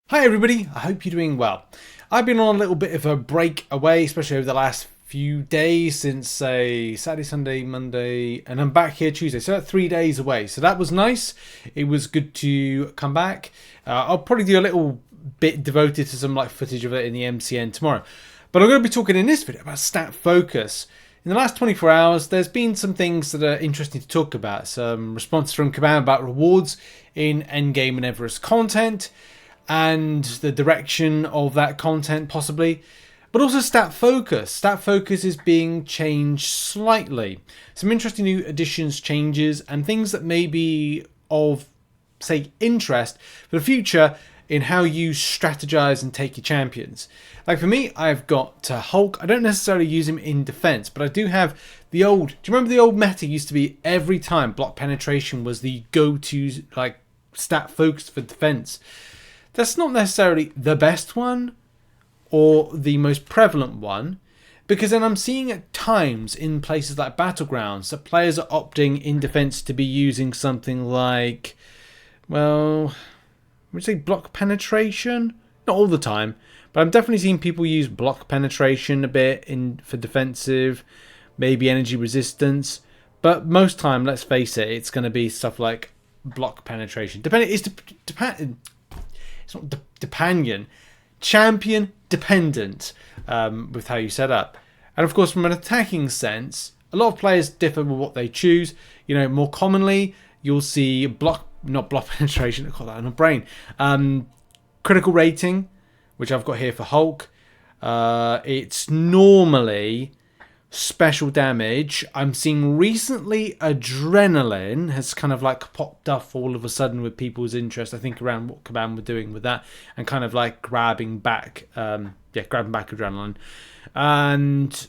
Hi everybody, I hope you're doing well. I've been on a little bit of a break away, especially over the last few days since say Saturday, Sunday, Monday, and I'm back here Tuesday, so that's 3 days away. So that was nice. It was good to come back. I'll probably do a little bit devoted to some footage of it in the MCN tomorrow. But I'm going to be talking in this video about stat focus. In the last 24 hours, there's been some things that are interesting to talk about. Some responses from Kabam about rewards in endgame and Everest content, and the direction of that content possibly, but also stat focus. Stat focus is being changed slightly. Some interesting new additions, changes, and things that may be of, say, interest for the future in how you strategize and take your champions. Like for me, I've got Hulk. I don't necessarily use him in defense, but I do have the old, do you remember the old meta used to be every time block penetration was the go-to stat focus for defense? That's not necessarily the best one or the most prevalent one, because then I'm seeing at times in places like Battlegrounds that players are opting in defense to be using something like, well, would you say block penetration? Not all the time, but I'm definitely seeing people use block penetration a bit for defensive, maybe energy resistance, but most time, let's face it, it's going to be stuff like block penetration. It's not dependent, champion dependent with how you set up. And of course, from an attacking sense, a lot of players differ with what they choose. You know, more commonly, you'll see not block penetration, I've got that in my brain. Critical rating, which I've got here for Hulk. It's normally special damage. I'm seeing recently adrenaline has kind of popped up all of a sudden with people's interest, I think, around what Kabam were doing with that and kind of grabbing back adrenaline. And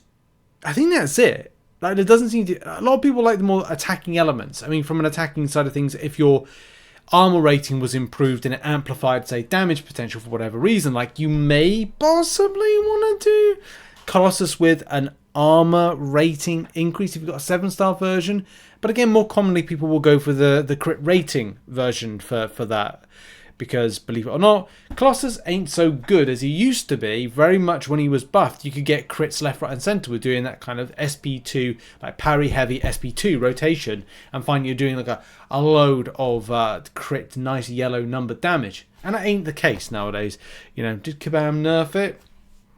I think that's it. There doesn't seem to, a lot of people like the more attacking elements. I mean, from an attacking side of things, if your armor rating was improved and it amplified, say, damage potential for whatever reason, you may possibly want to do Colossus with an armor rating increase if you've got a 7-star version. But again, more commonly people will go for the crit rating version for that, because believe it or not, Colossus ain't so good as he used to be. Very much when he was buffed, you could get crits left, right and center with doing that kind of SP2, parry heavy SP2 rotation, and find you're doing a load of crit nice yellow numbered damage. And that ain't the case nowadays. You know, did Kabam nerf it?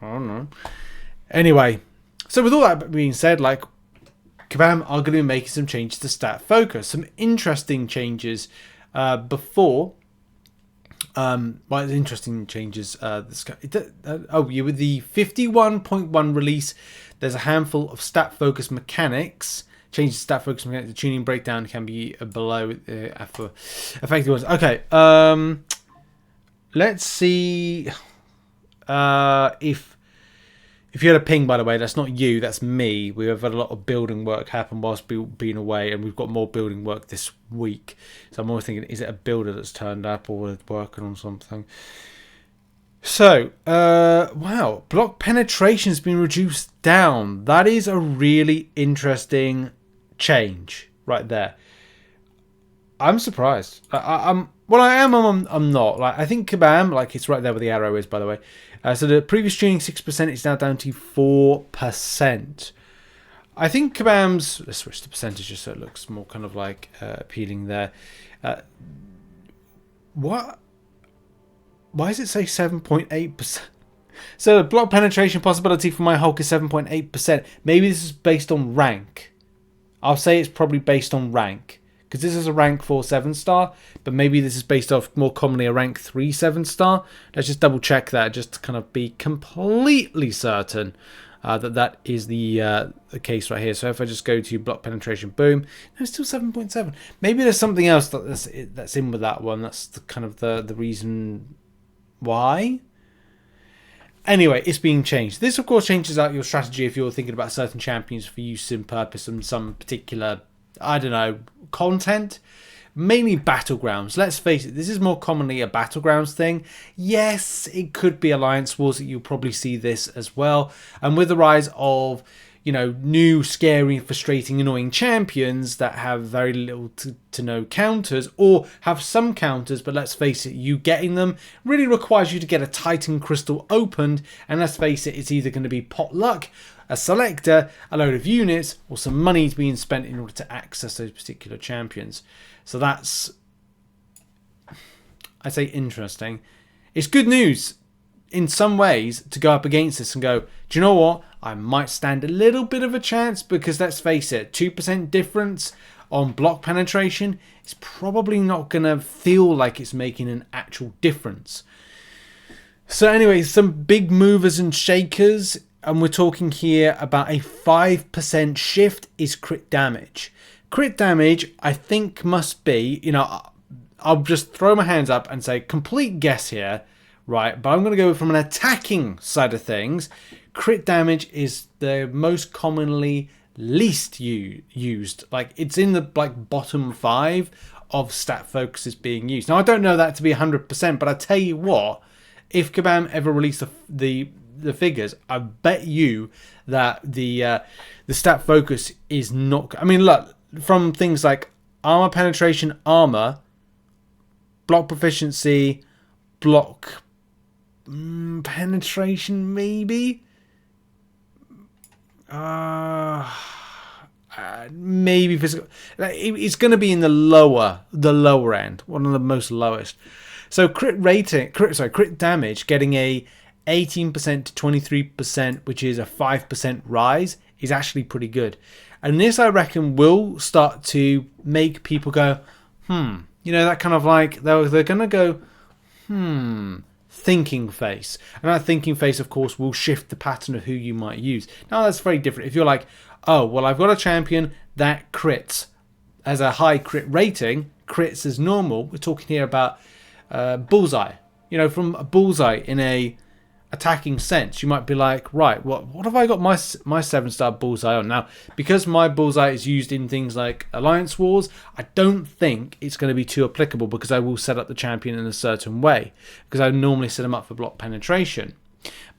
I don't know. Anyway, so with all that being said, Kabam are going to be making some changes to stat focus. Some interesting changes before. Interesting changes. With the 51.1 release, there's a handful of stat focus mechanics. Changes to stat focus mechanics. The tuning breakdown can be below for effective ones. Okay, let's see if you had a ping, by the way, that's not you, that's me. We have had a lot of building work happen whilst being away, and we've got more building work this week. So I'm always thinking, is it a builder that's turned up or we're working on something? So, wow, block penetration has been reduced down. That is a really interesting change right there. I'm surprised. I'm not. I think Kabam, it's right there where the arrow is, by the way. So the previous tuning 6% is now down to 4%. I think Kabam's, let's switch the percentages so it looks more kind of appealing there. What? Why does it say 7.8%? So the block penetration possibility for my Hulk is 7.8%. Maybe this is based on rank. I'll say it's probably based on rank, because this is a rank 4 7-star, but maybe this is based off more commonly a rank 3 7-star. Let's just double check that just to kind of be completely certain that is the case right here. So if I just go to block penetration, boom, no, it's still 7.7. Maybe there's something else that's in with that one. That's the reason why. Anyway, it's being changed. This, of course, changes out your strategy if you're thinking about certain champions for use in purpose and some particular, I don't know, content. Mainly Battlegrounds. Let's face it, this is more commonly a Battlegrounds thing. Yes, it could be Alliance Wars that you'll probably see this as well. And with the rise of, you know, new, scary, frustrating, annoying champions that have very little to no counters, or have some counters, but let's face it, you getting them really requires you to get a Titan Crystal opened, and let's face it, it's either going to be pot luck, a selector, a load of units, or some money being spent in order to access those particular champions. So that's, I'd say, interesting. It's good news in some ways to go up against this and go, do you know what? I might stand a little bit of a chance, because let's face it, 2% difference on block penetration is probably not going to feel like it's making an actual difference. So anyway, some big movers and shakers, and we're talking here about a 5% shift is crit damage. Crit damage, I think, must be, you know, I'll just throw my hands up and say complete guess here, right? But I'm going to go from an attacking side of things. Crit damage is the most commonly least used. Like, it's in the bottom 5 of stat focuses being used. Now, I don't know that to be 100%, but I tell you what, if Kabam ever released the figures, I bet you that the stat focus is not. I mean, look, from things like armor penetration, armor, block proficiency, block penetration, maybe. Maybe physical. It's going to be in the lower end, one of the most lowest. So crit damage, getting a 18% to 23%, which is a 5% rise, is actually pretty good. And this, I reckon, will start to make people go, you know, that kind of like, they're going to go, thinking face. And that thinking face, of course, will shift the pattern of who you might use. Now, that's very different. If you're like, oh, well, I've got a champion that crits, as a high crit rating, crits as normal. We're talking here about bullseye. You know, from a bullseye in a attacking sense, you might be like, right, what have I got my 7-star bullseye on? Now, because my bullseye is used in things like Alliance Wars, I don't think it's going to be too applicable, because I will set up the champion in a certain way, because I normally set them up for block penetration.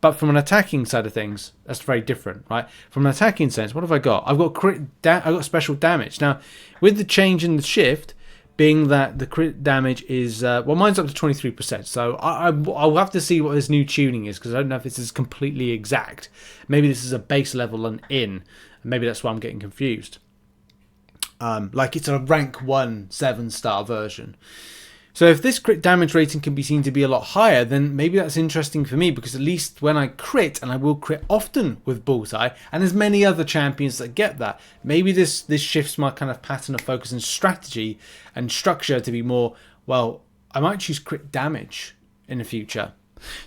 But from an attacking side of things, that's very different, right? From an attacking sense, what have I got? I've got I've got special damage. Now, with the change in the shift, being that the crit damage is, well, mine's up to 23%. So I'll have to see what this new tuning is, because I don't know if this is completely exact. Maybe this is a base level and in. Maybe that's why I'm getting confused. Like it's a rank 1 7-star version. So if this crit damage rating can be seen to be a lot higher, then maybe that's interesting for me, because at least when I crit, and I will crit often with Bullseye, and there's many other champions that get that, maybe this shifts my kind of pattern of focus and strategy and structure to be more, well, I might choose crit damage in the future.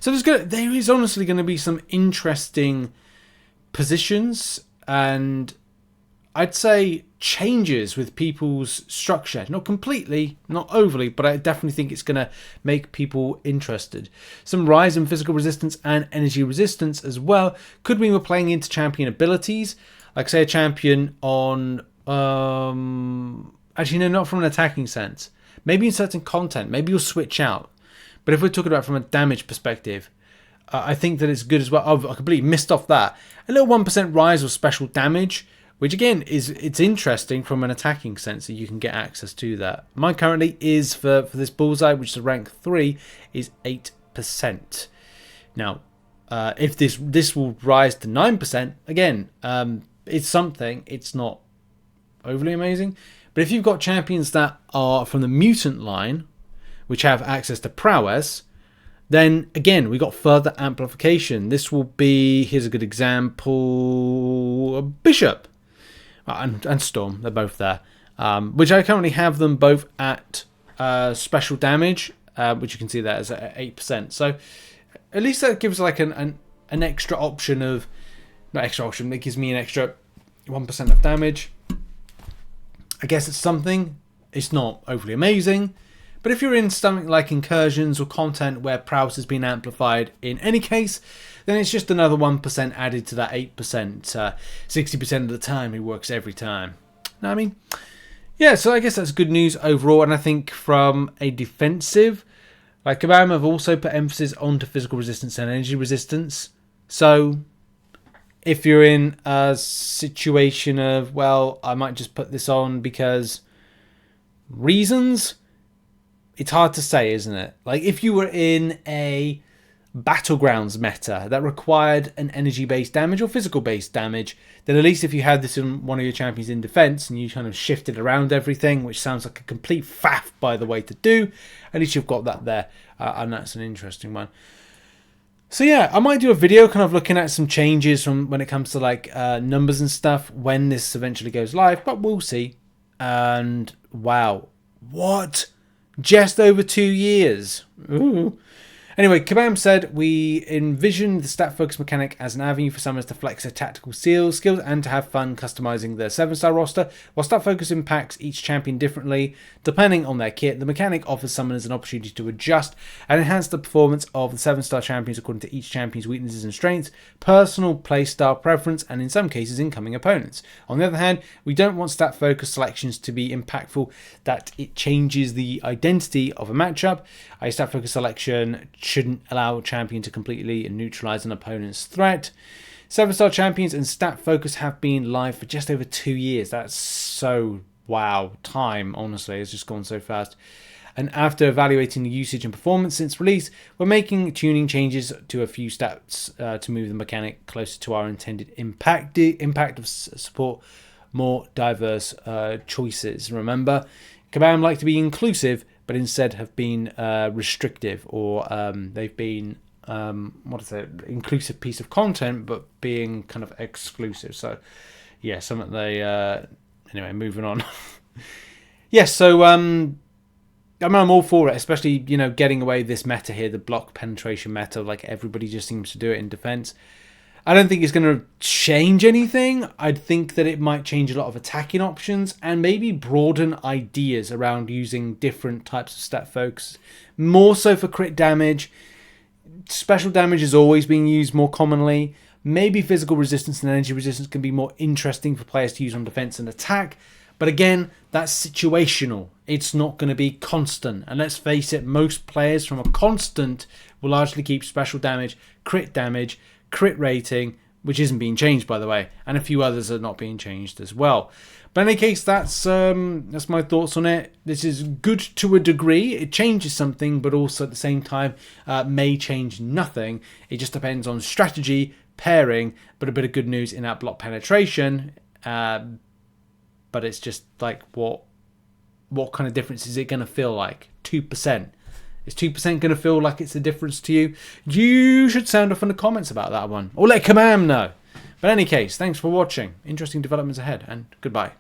So there is honestly going to be some interesting positions and I'd say changes with people's structure. Not completely, not overly, but I definitely think it's going to make people interested. Some rise in physical resistance and energy resistance as well. Could mean we're playing into champion abilities. Like, say, a champion on... actually, no, not from an attacking sense. Maybe in certain content. Maybe you'll switch out. But if we're talking about from a damage perspective, I think that it's good as well. I completely missed off that. A little 1% rise of special damage, which again it's interesting from an attacking sense that you can get access to that. Mine currently is for this bullseye, which is a rank 3, is 8%. Now, if this will rise to 9%, again, it's something. It's not overly amazing, but if you've got champions that are from the mutant line, which have access to prowess, then again we got further amplification. This will be, here's a good example, a Bishop. And Storm, they're both there, which I currently have them both at special damage, which you can see there is at 8%. So at least that gives like an extra option of, not extra option, it gives me an extra 1% of damage. I guess it's something. It's not overly amazing, but if you're in something like incursions or content where prowess has been amplified in any case, then it's just another 1% added to that 8%. 60% of the time, it works every time. Know what I mean? Yeah, so I guess that's good news overall. And I think from a defensive, like Kabam have also put emphasis onto physical resistance and energy resistance. So If you're in a situation of, well, I might just put this on because reasons, it's hard to say, isn't it? Like, if you were in a Battlegrounds meta that required an energy-based damage or physical-based damage, then at least if you had this in one of your champions in defense and you kind of shifted around everything, which sounds like a complete faff, by the way, to do, at least you've got that there, and that's an interesting one. So yeah, I might do a video kind of looking at some changes from when it comes to like numbers and stuff when this eventually goes live, but we'll see. And wow, what? Just over 2 years. Ooh. Anyway, Kabam said, we envision the stat focus mechanic as an avenue for summoners to flex their tactical skills and to have fun customizing their 7-star roster. While stat focus impacts each champion differently depending on their kit, the mechanic offers summoners an opportunity to adjust and enhance the performance of the 7-star champions according to each champion's weaknesses and strengths, personal playstyle preference, and in some cases incoming opponents. On the other hand, we don't want stat focus selections to be impactful that it changes the identity of a matchup. A stat focus selection shouldn't allow a champion to completely neutralize an opponent's threat. 7-star champions and stat focus have been live for just over 2 years. That's so wow. Time, honestly, has just gone so fast. And after evaluating the usage and performance since release, we're making tuning changes to a few stats to move the mechanic closer to our intended impact of support more diverse choices. Remember, Kabam like to be inclusive, but instead have been restrictive, or they've been inclusive piece of content, but being kind of exclusive. So yeah, something they anyway, moving on. Yes, so I mean, I'm all for it, especially, getting away this meta here, the block penetration meta, like everybody just seems to do it in defense. I don't think it's going to change anything. I think that it might change a lot of attacking options and maybe broaden ideas around using different types of stat focus. More so for crit damage. Special damage is always being used more commonly. Maybe physical resistance and energy resistance can be more interesting for players to use on defense and attack. But again, that's situational. It's not going to be constant. And let's face it, most players from a constant will largely keep special damage, crit rating, which isn't being changed, by the way, and a few others are not being changed as well. But in any case, that's my thoughts on it. This is good to a degree. It changes something, but also at the same time may change nothing. It just depends on strategy, pairing, but a bit of good news in that block penetration. But it's just like, what kind of difference is it going to feel like? 2%. Is 2% going to feel like it's a difference to you? You should sound off in the comments about that one. Or let Kamam know. But in any case, thanks for watching. Interesting developments ahead, and goodbye.